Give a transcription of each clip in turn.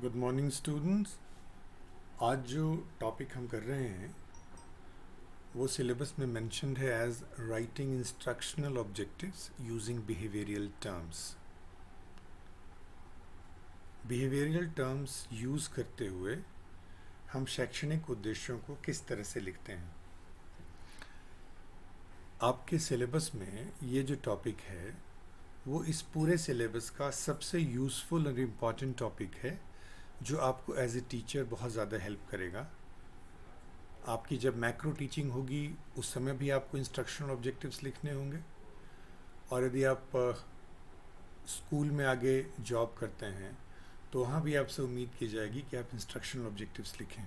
Good morning students. आज जो topic हम कर रहे हैं वो सिलेबस में मेंशन्ड है as writing instructional objectives using behavioural terms. Behavioural terms use करते हुए हम शैक्षणिक उद्देश्यों को किस तरह से लिखते हैं। आपके सिलेबस में ये जो टॉपिक है वो इस पूरे सिलेबस का सबसे यूज़फुल और इम्पॉर्टेंट टॉपिक है जो आपको एज ए टीचर बहुत ज़्यादा हेल्प करेगा। आपकी जब मैक्रो टीचिंग होगी उस समय भी आपको इंस्ट्रक्शनल ऑब्जेक्टिव्स लिखने होंगे, और यदि आप स्कूल में आगे जॉब करते हैं तो वहाँ भी आपसे उम्मीद की जाएगी कि आप इंस्ट्रक्शनल ऑब्जेक्टिव्स लिखें।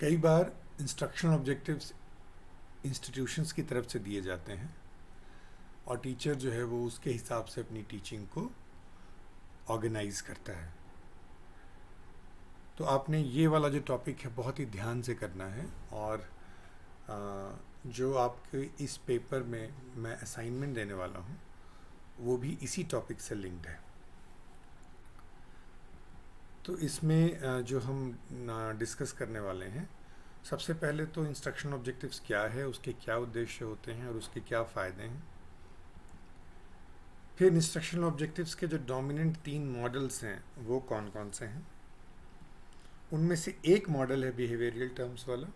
कई बार इंस्ट्रक्शनल ऑब्जेक्टिव्स इंस्टीट्यूशंस की तरफ से दिए जाते हैं और टीचर जो है वो उसके हिसाब से अपनी टीचिंग को ऑर्गेनाइज करता है। तो आपने ये वाला जो टॉपिक है बहुत ही ध्यान से करना है, और जो आपके इस पेपर में मैं असाइनमेंट देने वाला हूँ वो भी इसी टॉपिक से लिंक्ड है। तो इसमें जो हम डिस्कस करने वाले हैं, सबसे पहले तो इंस्ट्रक्शन ऑब्जेक्टिव्स क्या है, उसके क्या उद्देश्य होते हैं और उसके क्या फ़ायदे हैं। फिर इंस्ट्रक्शनल ऑब्जेक्टिव्स के जो डोमिनेंट 3 मॉडल्स हैं वो कौन कौन से हैं। उनमें से एक मॉडल है बिहेवियरल टर्म्स वाला।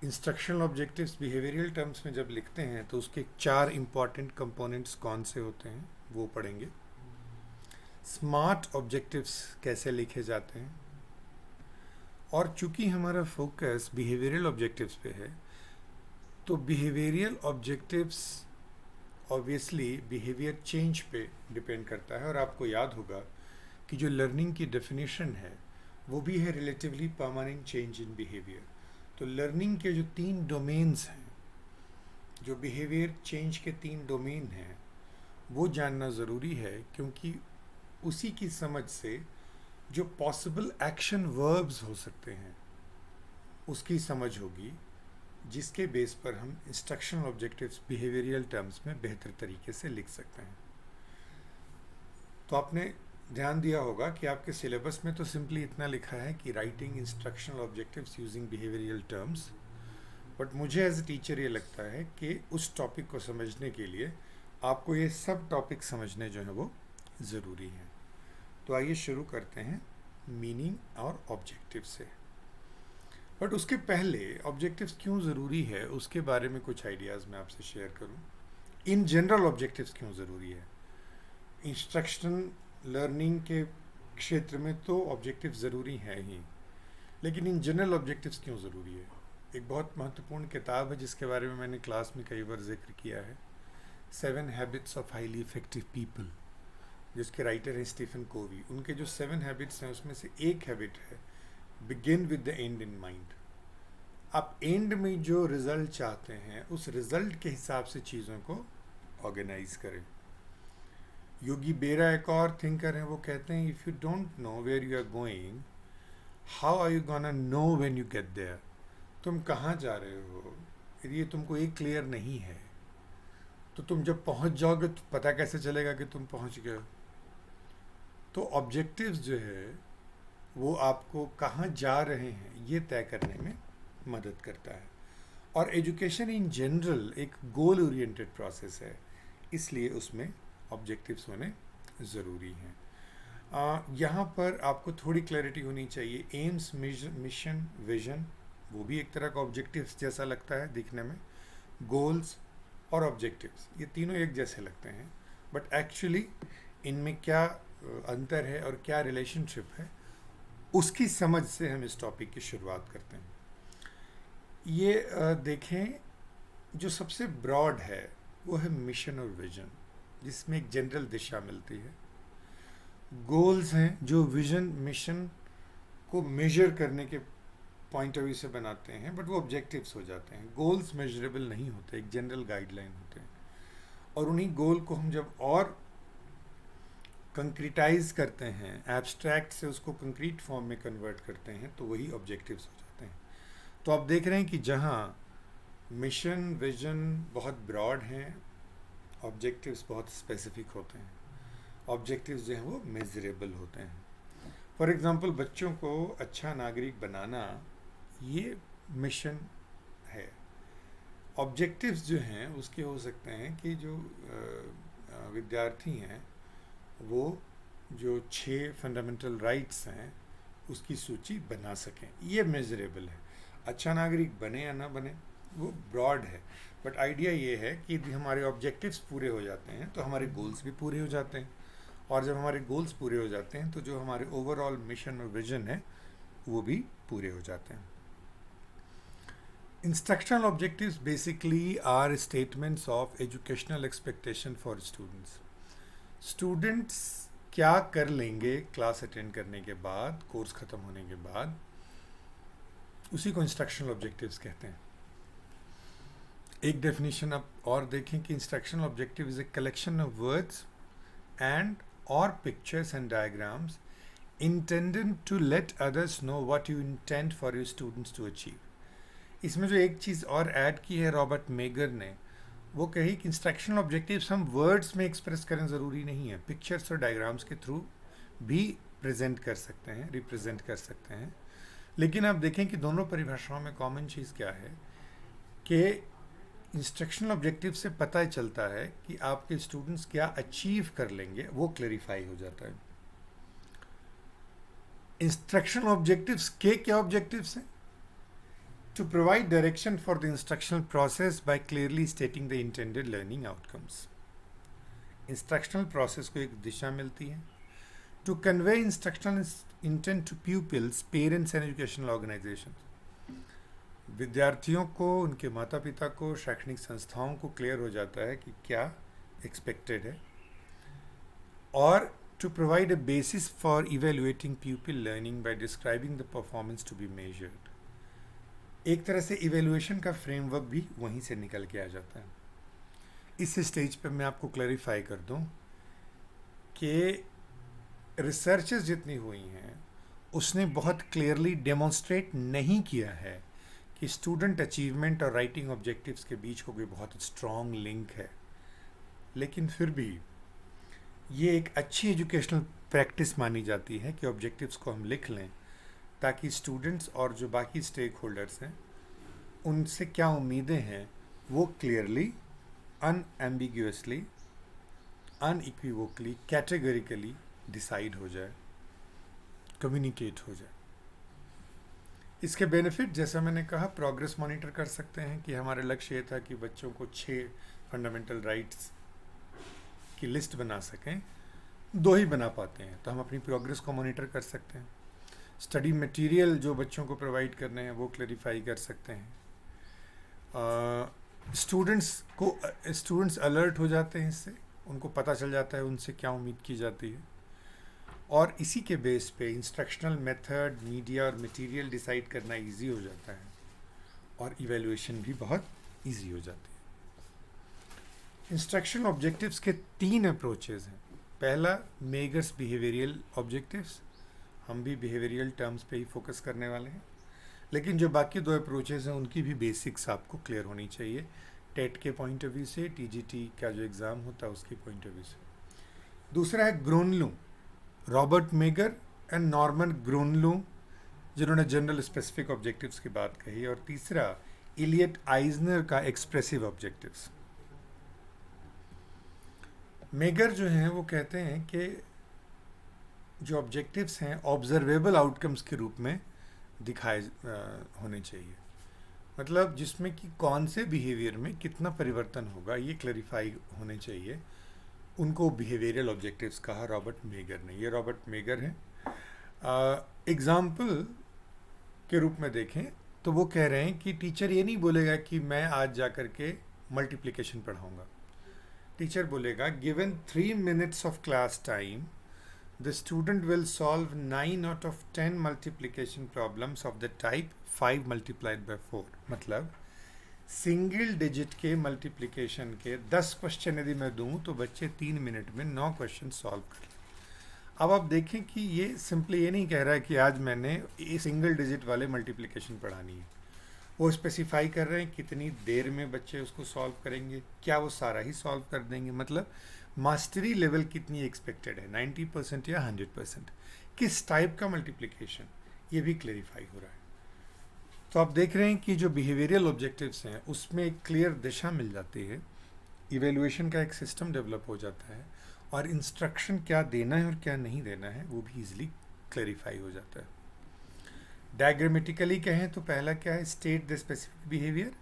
इंस्ट्रक्शनल ऑब्जेक्टिव्स बिहेवियरल टर्म्स में जब लिखते हैं तो उसके 4 इंपॉर्टेंट कंपोनेंट्स कौन से होते हैं वो पढ़ेंगे। स्मार्ट ऑब्जेक्टिव्स कैसे लिखे जाते हैं, और चूंकि हमारा फोकस बिहेवियरल ऑब्जेक्टिव्स पे है तो behavioural objectives obviously behaviour change पे डिपेंड करता है। और आपको याद होगा कि जो लर्निंग की डेफिनेशन है वो भी है relatively permanent change in behaviour. तो लर्निंग के जो 3 डोमेन्स हैं, जो बिहेवियर चेंज के 3 डोमेन हैं, वो जानना ज़रूरी है, क्योंकि उसी की समझ से जो पॉसिबल एक्शन वर्ब्स हो सकते हैं उसकी समझ होगी, जिसके बेस पर हम इंस्ट्रक्शनल ऑब्जेक्टिव्स बिहेवियरल टर्म्स में बेहतर तरीके से लिख सकते हैं। तो आपने ध्यान दिया होगा कि आपके सिलेबस में तो सिंपली इतना लिखा है कि writing instructional objectives using behavioural terms, but मुझे एज ए टीचर ये लगता है कि उस टॉपिक को समझने के लिए आपको ये सब टॉपिक समझने जो है वो ज़रूरी हैं। तो आइए शुरू करते हैं मीनिंग और ऑब्जेक्टिव से। बट उसके पहले ऑब्जेक्टिव्स क्यों ज़रूरी है उसके बारे में कुछ आइडियाज़ मैं आपसे शेयर करूं। इन जनरल ऑब्जेक्टिव्स क्यों ज़रूरी है। इंस्ट्रक्शन लर्निंग के क्षेत्र में तो ऑब्जेक्टिव ज़रूरी है ही, लेकिन इन जनरल ऑब्जेक्टिव्स क्यों ज़रूरी है। एक बहुत महत्वपूर्ण किताब है जिसके बारे में मैंने क्लास में कई बार जिक्र किया है, 7 habits of highly effective people, जिसके राइटर हैं स्टीफन कोवी। उनके जो 7 हैबिट्स हैं उसमें से एक हैबिट है begin with the and in mind. आप एंड में जो रिजल्ट चाहते हैं उस रिजल्ट के हिसाब से चीज़ों को ऑर्गेनाइज करें। योगी बेरा एक और थिंकर हैं, वो कहते हैं if you don't know where you are going, how are you gonna know when you get there. तुम कहाँ जा रहे हो, यदि ये तुमको एक क्लियर नहीं है तो तुम जब पहुँच जाओगे तो पता कैसे चलेगा कि तुम पहुँच गए। तो ऑब्जेक्टिव्स जो है वो आपको कहाँ जा रहे हैं ये तय करने में मदद करता है। और एजुकेशन इन जनरल एक गोल ओरिएंटेड प्रोसेस है, इसलिए उसमें ऑब्जेक्टिव्स होने ज़रूरी हैं। यहाँ पर आपको थोड़ी क्लैरिटी होनी चाहिए। एम्स, मिशन, विजन, वो भी एक तरह का ऑब्जेक्टिव्स जैसा लगता है दिखने में। गोल्स और ऑब्जेक्टिव्स ये तीनों एक जैसे लगते हैं, बट एक्चुअली इनमें क्या अंतर है और क्या रिलेशनशिप है उसकी समझ से हम इस टॉपिक की शुरुआत करते हैं। ये देखें, जो सबसे ब्रॉड है वो है मिशन और विजन, जिसमें एक जनरल दिशा मिलती है। गोल्स हैं जो विजन मिशन को मेजर करने के पॉइंट ऑफ व्यू से बनाते हैं, बट वो ऑब्जेक्टिव्स हो जाते हैं। गोल्स मेजरेबल नहीं होते, एक जनरल गाइडलाइन होते हैं, और उन्हीं गोल को हम जब और कंक्रीटाइज करते हैं, एब्स्ट्रैक्ट से उसको कंक्रीट फॉर्म में कन्वर्ट करते हैं, तो वही ऑब्जेक्टिव्स हो जाते हैं। तो आप देख रहे हैं कि जहाँ मिशन विजन बहुत ब्रॉड हैं, ऑब्जेक्टिव्स बहुत स्पेसिफिक होते हैं। ऑब्जेक्टिव्स जो हैं वो मेजरेबल होते हैं। फॉर एग्जांपल बच्चों को अच्छा नागरिक बनाना ये मिशन है। ऑब्जेक्टिव्स जो हैं उसके हो सकते हैं कि जो विद्यार्थी हैं वो जो 6 फंडामेंटल राइट्स हैं उसकी सूची बना सकें, ये मेजरेबल है। अच्छा नागरिक बने या ना बने वो ब्रॉड है, बट आइडिया ये है कि यदि हमारे ऑब्जेक्टिव्स पूरे हो जाते हैं तो हमारे गोल्स भी पूरे हो जाते हैं, और जब हमारे गोल्स पूरे हो जाते हैं तो जो हमारे ओवरऑल मिशन और विजन है वो भी पूरे हो जाते हैं। Instructional objectives basically are statements of educational expectation for students. Students क्या कर लेंगे क्लास अटेंड करने के बाद, कोर्स ख़त्म होने के बाद, उसी को इंस्ट्रक्शनल ऑब्जेक्टिव्स कहते हैं। एक डेफिनेशन आप और देखें कि instructional objective is a collection of words and और pictures and diagrams intended to let others know what you intend for your students to achieve. इसमें जो एक चीज़ और ऐड की है रॉबर्ट मेगर ने, वो कही कि इंस्ट्रक्शनल ऑब्जेक्टिव्स हम वर्ड्स में एक्सप्रेस करें ज़रूरी नहीं है, पिक्चर्स और डायग्राम्स के थ्रू भी प्रेजेंट कर सकते हैं, रिप्रेजेंट कर सकते हैं। लेकिन आप देखें कि दोनों परिभाषाओं में कॉमन चीज़ क्या है कि इंस्ट्रक्शनल ऑब्जेक्टिव से पता चलता है कि आपके स्टूडेंट्स क्या अचीव कर लेंगे, वो क्लैरिफाई हो जाता है। इंस्ट्रक्शनल ऑब्जेक्टिव्स के क्या ऑब्जेक्टिव्स हैं? To provide direction for the instructional process by clearly stating the intended learning outcomes. Instructional process को एक दिशा मिलती है। To convey instructional intent to pupils, parents and educational organizations. विद्यार्थियों को, उनके माता पिता को, शैक्षणिक संस्थाओं को क्लियर हो जाता है कि क्या एक्सपेक्टेड है। और to provide a basis for evaluating pupil learning by describing the performance to be measured. एक तरह से इवेल्युएशन का फ्रेमवर्क भी वहीं से निकल के आ जाता है। इस स्टेज पे मैं आपको क्लैरिफाई कर दूं कि रिसर्चेस जितनी हुई हैं उसने बहुत क्लियरली डेमोन्स्ट्रेट नहीं किया है कि स्टूडेंट अचीवमेंट और राइटिंग ऑब्जेक्टिव्स के बीच को कोई बहुत स्ट्रॉन्ग लिंक है। लेकिन फिर भी ये एक अच्छी एजुकेशनल प्रैक्टिस मानी जाती है कि ऑब्जेक्टिव्स को हम लिख लें, ताकि स्टूडेंट्स और जो बाकी स्टेक होल्डर्स हैं उनसे क्या उम्मीदें हैं वो क्लियरली, अनएम्बिग्यूअसली, अनइक्विवोकली, कैटेगरिकली डिसाइड हो जाए, कम्युनिकेट हो जाए। इसके बेनिफिट, जैसा मैंने कहा, प्रोग्रेस मॉनिटर कर सकते हैं कि हमारा लक्ष्य ये था कि बच्चों को 6 फंडामेंटल राइट्स की लिस्ट बना सकें, 2 ही बना पाते हैं, तो हम अपनी प्रोग्रेस को मॉनिटर कर सकते हैं। स्टडी मटेरियल जो बच्चों को प्रोवाइड करने हैं वो क्लैरिफाई कर सकते हैं। स्टूडेंट्स अलर्ट हो जाते हैं, इससे उनको पता चल जाता है उनसे क्या उम्मीद की जाती है, और इसी के बेस पे इंस्ट्रक्शनल मेथड, मीडिया और मटेरियल डिसाइड करना इजी हो जाता है, और इवैल्यूएशन भी बहुत इजी हो जाती है। इंस्ट्रक्शन ऑब्जेक्टिव्स के 3 अप्रोचेज हैं। पहला, मेगर्स बिहेवियरल ऑब्जेक्टिव्स, हम भी बिहेवियरल टर्म्स पे ही फोकस करने वाले हैं, लेकिन जो बाकी 2 अप्रोचेज हैं उनकी भी बेसिक्स आपको क्लियर होनी चाहिए, टेट के पॉइंट ऑफ व्यू से, टीजीटी का जो एग्ज़ाम होता है उसके पॉइंट ऑफ व्यू से। दूसरा है ग्रोनलू, रॉबर्ट मेगर एंड नॉर्मन ग्रोनलू, जिन्होंने जनरल स्पेसिफिक ऑब्जेक्टिव्स की बात कही, और तीसरा इलियट आइजनर का एक्सप्रेसिव ऑब्जेक्टिव्स। मेगर जो हैं वो कहते हैं कि जो ऑब्जेक्टिव्स हैं ऑब्जर्वेबल आउटकम्स के रूप में दिखाए होने चाहिए, मतलब जिसमें कि कौन से बिहेवियर में कितना परिवर्तन होगा ये क्लैरिफाई होने चाहिए, उनको बिहेवियरल ऑब्जेक्टिव्स कहा रॉबर्ट मेगर ने। ये रॉबर्ट मेगर हैं। एग्जाम्पल के रूप में देखें तो वो कह रहे हैं कि टीचर ये नहीं बोलेगा कि मैं आज जा कर के मल्टीप्लिकेशन पढ़ाऊँगा। टीचर बोलेगा given 3 minutes of class time the student will solve 9 out of 10 multiplication problems of the type 5 multiplied by 4। मतलब सिंगल डिजिट के मल्टीप्लिकेशन के 10 क्वेश्चन यदि मैं दूं तो बच्चे 3 मिनट में 9 क्वेश्चन सॉल्व कर लें। अब आप देखें कि ये सिंपली ये नहीं कह रहा है कि आज मैंने ये सिंगल डिजिट वाले मल्टीप्लिकेशन पढ़ानी है, वो स्पेसिफाई कर रहे हैं कितनी देर में बच्चे उसको सॉल्व करेंगे, क्या वो सारा ही सॉल्व कर देंगे। मतलब मास्टरी लेवल कितनी एक्सपेक्टेड है, 90% या 100%, किस टाइप का मल्टीप्लिकेशन, ये भी क्लेरिफाई हो रहा है। तो आप देख रहे हैं कि जो बिहेवियरल ऑब्जेक्टिव्स हैं उसमें एक क्लियर दिशा मिल जाती है, इवेल्युएशन का एक सिस्टम डेवलप हो जाता है, और इंस्ट्रक्शन क्या देना है और क्या नहीं देना है वो भी इजीली क्लेरिफाई हो जाता है। डायग्रामेटिकली कहें तो पहला क्या है, state the specific behaviour,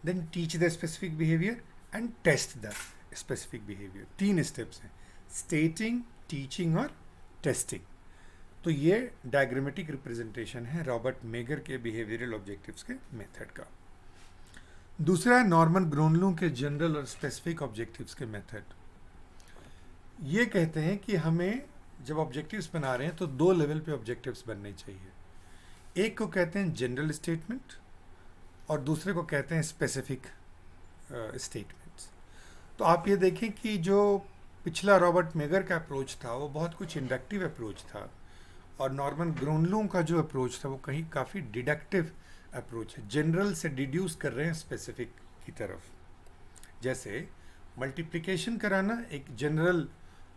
then teach the specific behaviour and test the specific behaviour. 3 steps हैं, स्टेटिंग, टीचिंग और टेस्टिंग। तो ये डायग्रामेटिक रिप्रेजेंटेशन है रॉबर्ट मेगर के बिहेवियरल ऑब्जेक्टिव्स के मेथड का। दूसरा है नॉर्मन ग्रोनलू के जनरल और स्पेसिफिक ऑब्जेक्टिव्स के मेथड। ये कहते हैं कि हमें जब ऑब्जेक्टिव्स बना रहे हैं तो 2 लेवल पे ऑब्जेक्टिव्स बनने चाहिए। एक को कहते हैं जनरल स्टेटमेंट और दूसरे को कहते हैं स्पेसिफिक स्टेटमेंट्स। तो आप ये देखें कि जो पिछला रॉबर्ट मेगर का अप्रोच था वो बहुत कुछ इंडक्टिव अप्रोच था, और नॉर्मन ग्रोनलू का जो अप्रोच था वो कहीं काफ़ी डिडक्टिव अप्रोच है, जनरल से डिड्यूस कर रहे हैं स्पेसिफिक की तरफ। जैसे मल्टीप्लिकेशन कराना एक जनरल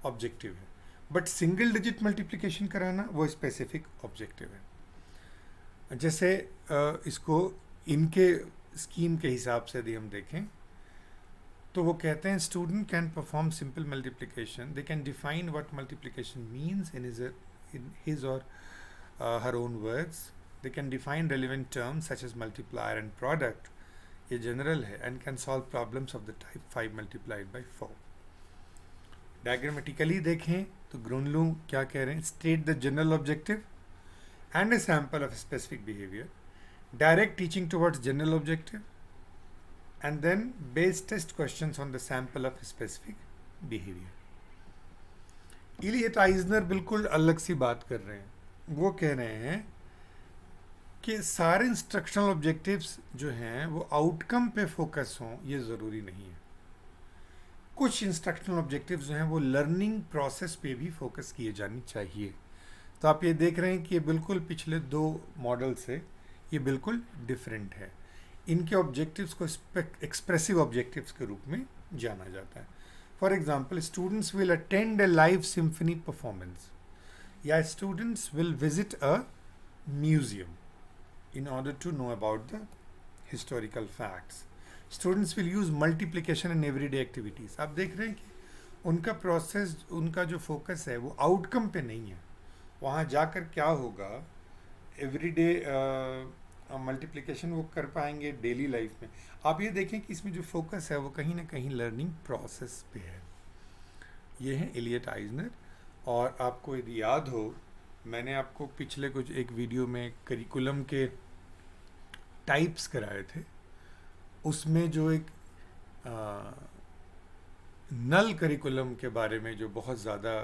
ऑब्जेक्टिव है, बट सिंगल डिजिट मल्टीप्लिकेशन कराना वो स्पेसिफिक ऑब्जेक्टिव है। जैसे इसको इनके स्कीम के हिसाब से यदि हम देखें तो वो कहते हैं student can perform simple multiplication, they can define what multiplication means in his or her own words, they can define relevant terms such as multiplier and product, ये general है, and can solve problems of the type 5 multiplied by 4। Diagrammatically देखें तो ग्रोनलू क्या कह रहे हैं, state the general objective and a sample of a specific behavior, direct teaching towards general objective, and then base test questions on the sample of a specific behavior। Elliot Eisner बिल्कुल अलग सी बात कर रहे हैं। वो कह रहे हैं कि सारे इंस्ट्रक्शनल ऑब्जेक्टिव्स जो हैं वो आउटकम पे फोकस हों, ये ज़रूरी नहीं है। कुछ इंस्ट्रक्शनल ऑब्जेक्टिव्स जो हैं वो लर्निंग प्रोसेस पे भी फोकस किए जानी चाहिए। तो आप ये देख रहे हैं कि ये बिल्कुल पिछले 2 मॉडल से ये बिल्कुल डिफरेंट है। इनके ऑब्जेक्टिव्स को एक्सप्रेसिव ऑब्जेक्टिव्स के रूप में जाना जाता है। For example, students will attend a live symphony performance, या students will visit a museum in order to know about the historical facts. Students will use multiplication in everyday activities। आप देख रहे हैं कि उनका प्रोसेस, उनका जो फोकस है वो आउटकम पे नहीं है, वहाँ जाकर क्या होगा, एवरीडे मल्टीप्लिकेशन वो कर पाएंगे डेली लाइफ में। आप ये देखें कि इसमें जो फोकस है वो कहीं ना कहीं लर्निंग प्रोसेस पे है। ये है इलियट आइजनर। और आपको यदि याद हो, मैंने आपको पिछले कुछ एक वीडियो में करिकुलम के टाइप्स कराए थे, उसमें जो एक नल करिकुलम के बारे में जो बहुत ज़्यादा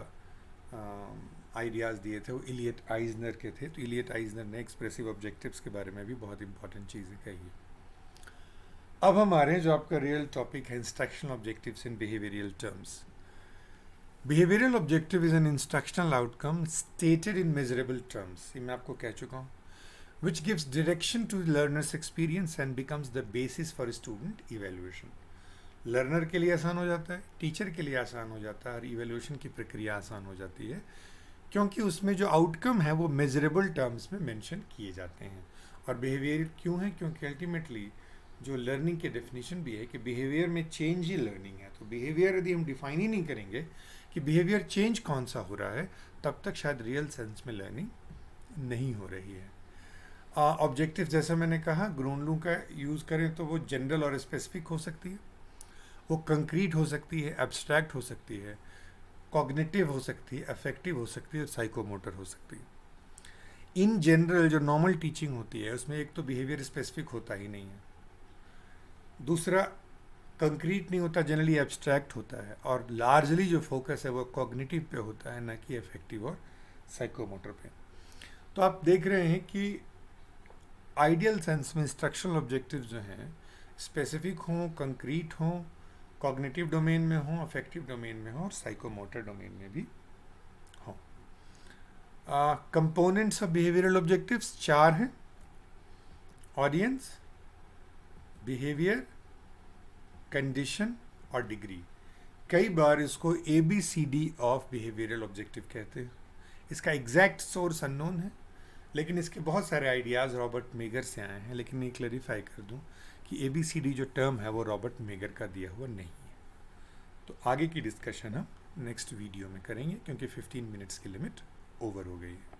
आइडियाज़ दिए थे वो इलियट आइजनर के थे। तो इलियट आइजनर ने एक्सप्रेसिव ऑब्जेक्टिव्स के बारे में भी बहुत इंपॉर्टेंट चीज़ें कही है। अब हम आ रहे हैं जो आपका रियल टॉपिक है, instructional objectives in behavioural terms. Behavioural objective is an instructional outcome stated in measurable terms, ये मैं आपको कह चुका हूँ, which gives direction to learners experience and becomes the basis for student evaluation. Learner के लिए आसान हो जाता है, टीचर के लिए आसान हो जाता है, और इवेल्युएशन की प्रक्रिया आसान हो जाती है, क्योंकि उसमें जो आउटकम है वो मेजरेबल टर्म्स में मेंशन किए जाते हैं। और बिहेवियर क्यों है, क्योंकि अल्टीमेटली जो लर्निंग की डेफिनेशन भी है कि बिहेवियर में चेंज ही लर्निंग है। तो बिहेवियर यदि हम डिफाइन ही नहीं करेंगे कि बिहेवियर चेंज कौन सा हो रहा है, तब तक शायद रियल सेंस में लर्निंग नहीं हो रही है। ऑब्जेक्टिव जैसा मैंने कहा, ग्रोनलू का यूज़ करें तो वो जनरल और स्पेसिफिक हो सकती है, वो कंक्रीट हो सकती है, एब्स्ट्रैक्ट हो सकती है, कॉग्निटिव हो सकती है, अफेक्टिव हो सकती है, और साइकोमोटर हो सकती है। इन जनरल जो नॉर्मल टीचिंग होती है उसमें एक तो बिहेवियर स्पेसिफिक होता ही नहीं है, दूसरा कंक्रीट नहीं होता, जनरली एब्स्ट्रैक्ट होता है, और लार्जली जो फोकस है वो कॉग्निटिव पे होता है, ना कि अफेक्टिव और साइकोमोटर पे। तो आप देख रहे हैं कि आइडियल सेंस में इंस्ट्रक्शनल ऑब्जेक्टिव जो हैं स्पेसिफिक हों, कंक्रीट हों, कॉग्निटिव डोमेन में हों, अफेक्टिव डोमेन में हों, और साइकोमोटर डोमेन में भी हों। कंपोनेंट्स ऑफ बिहेवियरल ऑब्जेक्टिव्स 4 हैं, ऑडियंस, बिहेवियर, कंडीशन और डिग्री। कई बार इसको ABCD ऑफ बिहेवियरल ऑब्जेक्टिव कहते हैं। इसका एग्जैक्ट सोर्स अननोन है, लेकिन इसके बहुत सारे आइडियाज़ रॉबर्ट मेगर से आए हैं। लेकिन ये क्लैरिफाई कर दूं कि ABCD जो टर्म है वो रॉबर्ट मेगर का दिया हुआ नहीं है। तो आगे की डिस्कशन हम नेक्स्ट वीडियो में करेंगे, क्योंकि 15 मिनट्स की लिमिट ओवर हो गई है।